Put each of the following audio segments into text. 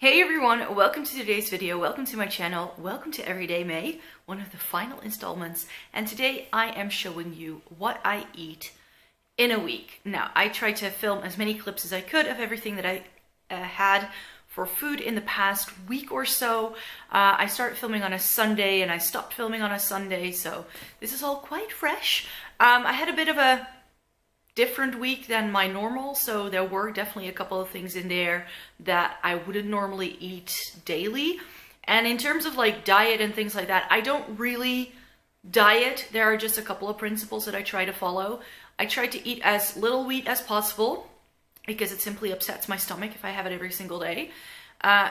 Hey everyone, welcome to today's video, welcome to my channel, welcome to Everyday May, one of the final installments, and today I am showing you what I eat in a week. Now, I tried to film as many clips as I could of everything that I had for food in the past week or so. I started filming on a Sunday and I stopped filming on a Sunday, so this is all quite fresh. I had a bit of a different week than my normal, so there were definitely a couple of things in there that I wouldn't normally eat daily. And in terms of like diet and things like that, I don't really diet. There are just a couple of principles that I try to follow. I try to eat as little wheat as possible because it simply upsets my stomach if I have it every single day.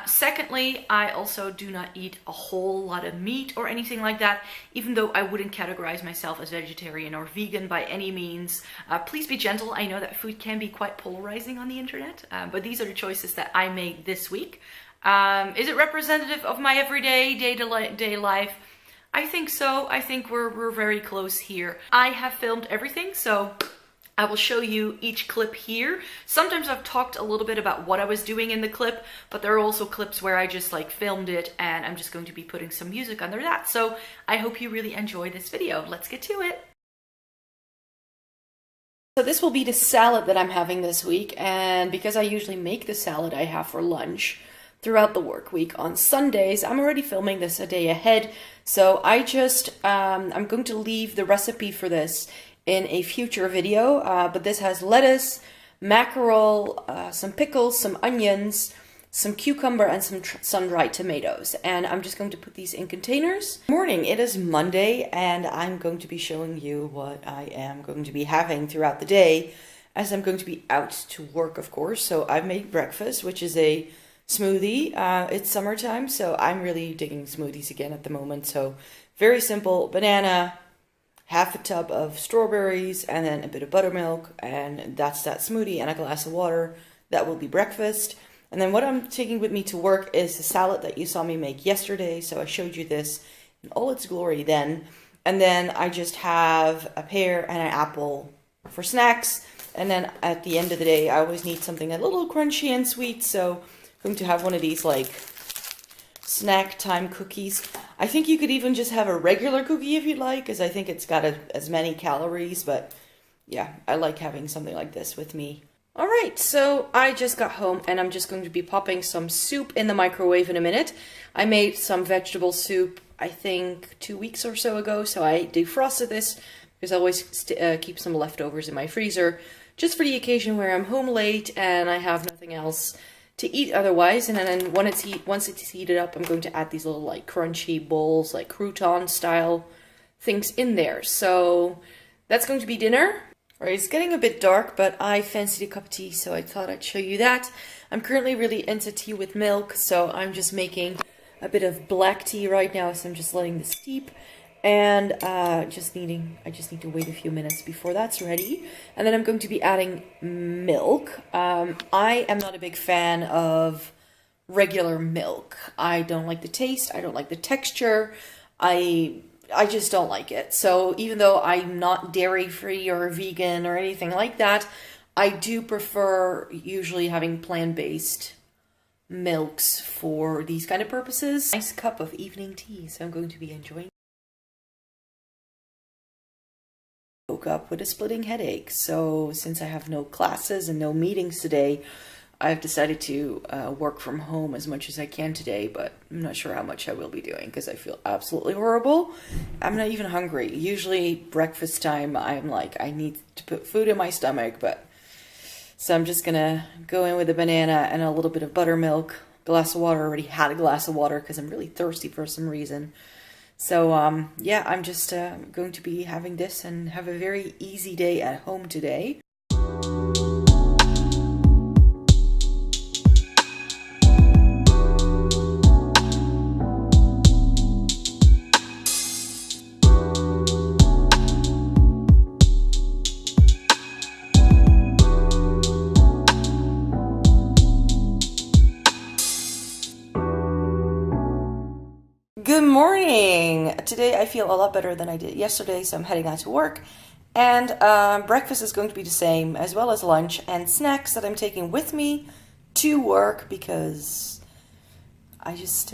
Secondly, I also do not eat a whole lot of meat or anything like that, even though I wouldn't categorize myself as vegetarian or vegan by any means. Please be gentle. I know that food can be quite polarizing on the internet, but these are the choices that I made this week. Is it representative of my everyday, day-to-day life? I think so. I think we're very close here. I have filmed everything, so I will show you each clip here. Sometimes I've talked a little bit about what I was doing in the clip, but there are also clips where I just like filmed it and I'm just going to be putting some music under that. So I hope you really enjoy this video. Let's get to it. So this will be the salad that I'm having this week, and because I usually make the salad I have for lunch throughout the work week on Sundays, I'm already filming this a day ahead. So I just, I'm going to leave the recipe for this in a future video, but this has lettuce, mackerel, some pickles, some onions, some cucumber, and some sun-dried tomatoes. And I'm just going to put these in containers. Good morning, it is Monday, and I'm going to be showing you what I am going to be having throughout the day, as I'm going to be out to work, of course. So I've made breakfast, which is a smoothie. It's summertime, so I'm really digging smoothies again at the moment. So very simple: banana, half a tub of strawberries, and then a bit of buttermilk, and that's that smoothie, and a glass of water. That will be breakfast. And then what I'm taking with me to work is the salad that you saw me make yesterday. So I showed you this in all its glory then. And then I just have a pear and an apple for snacks. And then at the end of the day, I always need something a little crunchy and sweet. So I'm going to have one of these like snack time cookies. I think you could even just have a regular cookie if you'd like, because I think it's got as many calories, but yeah, I like having something like this with me. All right, so I just got home and I'm just going to be popping some soup in the microwave in a minute. I made some vegetable soup, I think 2 weeks or so ago, so I defrosted this because I always keep some leftovers in my freezer just for the occasion where I'm home late and I have nothing else to eat otherwise. And then once it's heated up, I'm going to add these little like crunchy bowls, like crouton style things in there. So that's going to be dinner. All right, it's getting a bit dark, but I fancied a cup of tea, so I thought I'd show you that. I'm currently really into tea with milk, so I'm just making a bit of black tea right now. So I'm just letting this steep, and I just need to wait a few minutes before that's ready. And then I'm going to be adding milk. I am not a big fan of regular milk. I don't like the taste. I don't like the texture. I just don't like it. So even though I'm not dairy free or vegan or anything like that, I do prefer usually having plant-based milks for these kind of purposes. Nice cup of evening tea, so I'm going to be enjoying. Woke up with a splitting headache, so since I have no classes and no meetings today, I've decided to work from home as much as I can today, but I'm not sure how much I will be doing because I feel absolutely horrible. I'm not even hungry. Usually breakfast time, I'm like, I need to put food in my stomach, but so I'm just gonna go in with a banana and a little bit of buttermilk, glass of water. I already had a glass of water because I'm really thirsty for some reason. So yeah, I'm just going to be having this and have a very easy day at home today. Good morning! Today I feel a lot better than I did yesterday, so I'm heading out to work. And breakfast is going to be the same, as well as lunch and snacks that I'm taking with me to work because I just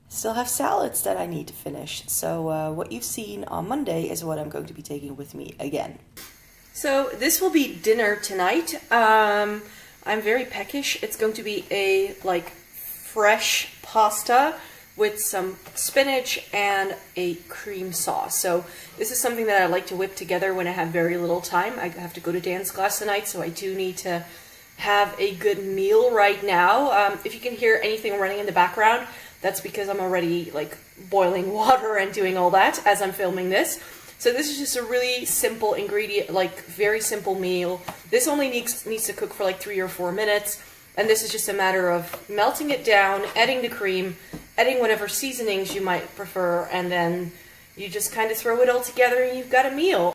still have salads that I need to finish. So what you've seen on Monday is what I'm going to be taking with me again. So this will be dinner tonight. I'm very peckish. It's going to be a like fresh pasta with some spinach and a cream sauce. So this is something that I like to whip together when I have very little time. I have to go to dance class tonight, so I do need to have a good meal right now. If you can hear anything running in the background, that's because I'm already like boiling water and doing all that as I'm filming this. So this is just a really simple ingredient, like very simple meal. This only needs to cook for like 3 or 4 minutes. And this is just a matter of melting it down, adding the cream, adding whatever seasonings you might prefer, and then you just kind of throw it all together and you've got a meal.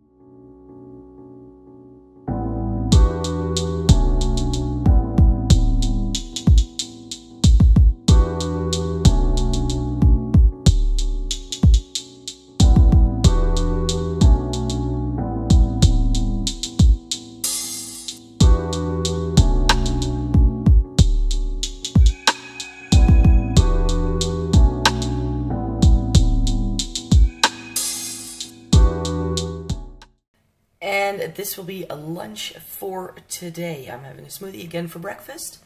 And this will be a lunch for today. I'm having a smoothie again for breakfast,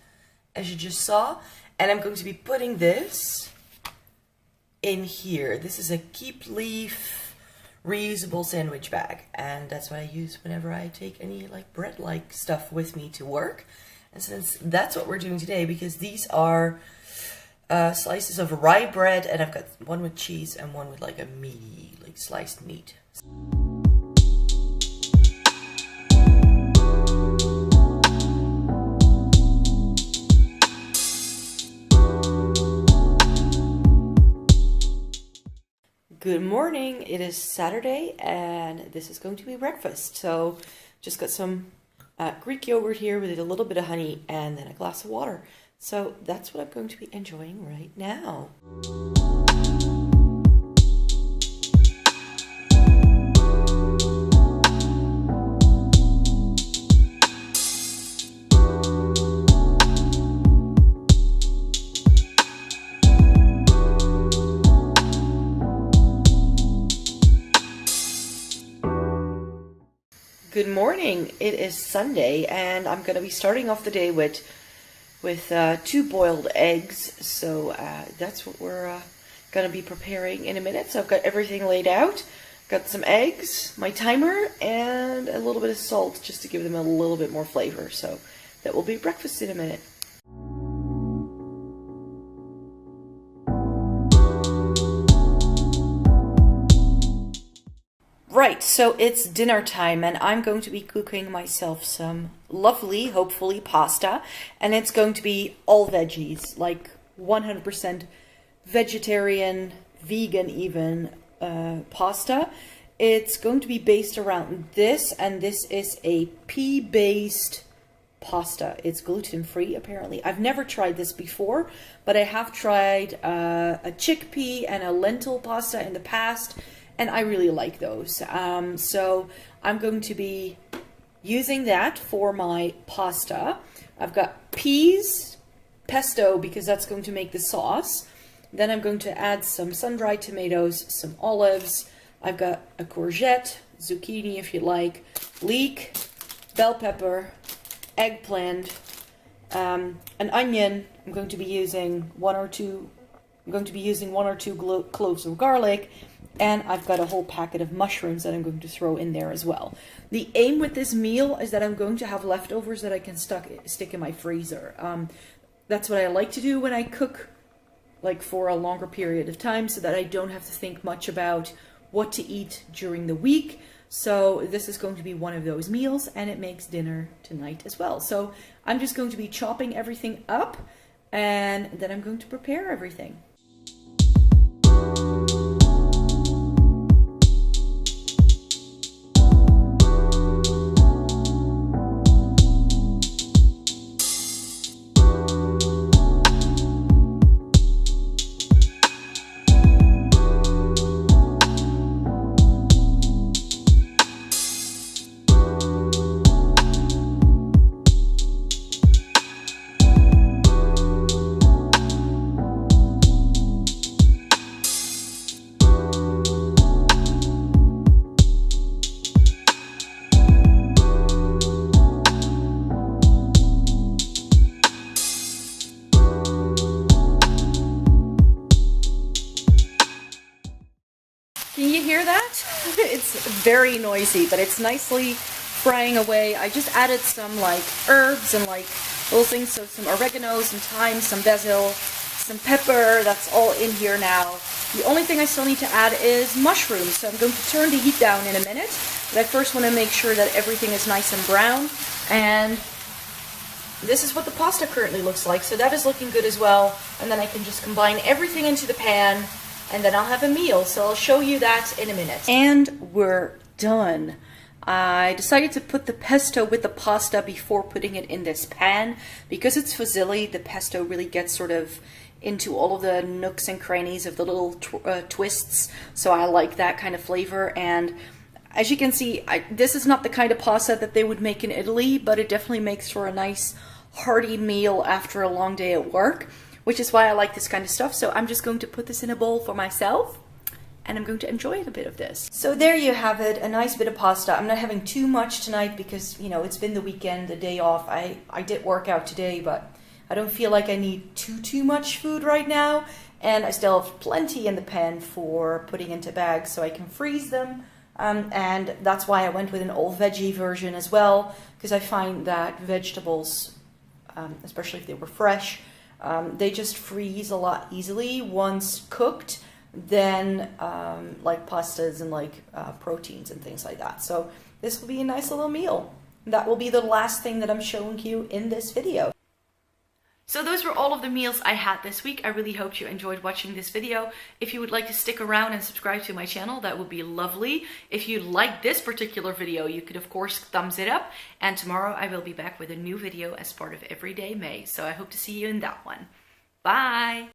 as you just saw. And I'm going to be putting this in here. This is a Keep Leaf reusable sandwich bag. And that's what I use whenever I take any like bread-like stuff with me to work. And since that's what we're doing today, because these are slices of rye bread, and I've got one with cheese and one with like a meaty, like sliced meat. Good morning, it is Saturday and this is going to be breakfast. So just got some Greek yogurt here with a little bit of honey and then a glass of water. So that's what I'm going to be enjoying right now. Good morning. It is Sunday, and I'm going to be starting off the day with 2 boiled eggs. So that's what we're going to be preparing in a minute. So I've got everything laid out. Got some eggs, my timer, and a little bit of salt just to give them a little bit more flavor. So that will be breakfast in a minute. Right, so it's dinner time and I'm going to be cooking myself some lovely, hopefully, pasta. And it's going to be all veggies, like 100% vegetarian, vegan even, pasta. It's going to be based around this, and this is a pea-based pasta. It's gluten-free, apparently. I've never tried this before, but I have tried a chickpea and a lentil pasta in the past. And I really like those. So I'm going to be using that for my pasta. I've got peas, pesto, because that's going to make the sauce. Then I'm going to add some sun-dried tomatoes, some olives. I've got a courgette, zucchini if you like, leek, bell pepper, eggplant, an onion. I'm going to be using one or two cloves of garlic. And I've got a whole packet of mushrooms that I'm going to throw in there as well. The aim with this meal is that I'm going to have leftovers that I can stick in my freezer. That's what I like to do when I cook, like for a longer period of time, so that I don't have to think much about what to eat during the week. So this is going to be one of those meals, and it makes dinner tonight as well. So I'm just going to be chopping everything up, and then I'm going to prepare everything. hear that? It's very noisy, but it's nicely frying away. I just added some like herbs and like little things, so some oregano, some thyme, some basil, some pepper. That's all in here now. The only thing I still need to add is mushrooms, so I'm going to turn the heat down in a minute, but I first want to make sure that everything is nice and brown. And this is what the pasta currently looks like, so that is looking good as well. And then I can just combine everything into the pan, and then I'll have a meal. So I'll show you that in a minute. And we're done. I decided to put the pesto with the pasta before putting it in this pan. Because it's fusilli, the pesto really gets sort of into all of the nooks and crannies of the little twists. So I like that kind of flavor. And as you can see, this is not the kind of pasta that they would make in Italy, but it definitely makes for a nice hearty meal after a long day at work, which is why I like this kind of stuff. So I'm just going to put this in a bowl for myself, and I'm going to enjoy a bit of this. So there you have it, a nice bit of pasta. I'm not having too much tonight because, you know, it's been the weekend, the day off. I did work out today, but I don't feel like I need too much food right now. And I still have plenty in the pan for putting into bags so I can freeze them. And that's why I went with an all veggie version as well, because I find that vegetables, especially if they were fresh, they just freeze a lot easily once cooked than like pastas and like proteins and things like that. So this will be a nice little meal. That will be the last thing that I'm showing you in this video. So those were all of the meals I had this week. I really hope you enjoyed watching this video. If you would like to stick around and subscribe to my channel, that would be lovely. If you like this particular video, you could of course thumbs it up. And tomorrow I will be back with a new video as part of Everyday May. So I hope to see you in that one. Bye!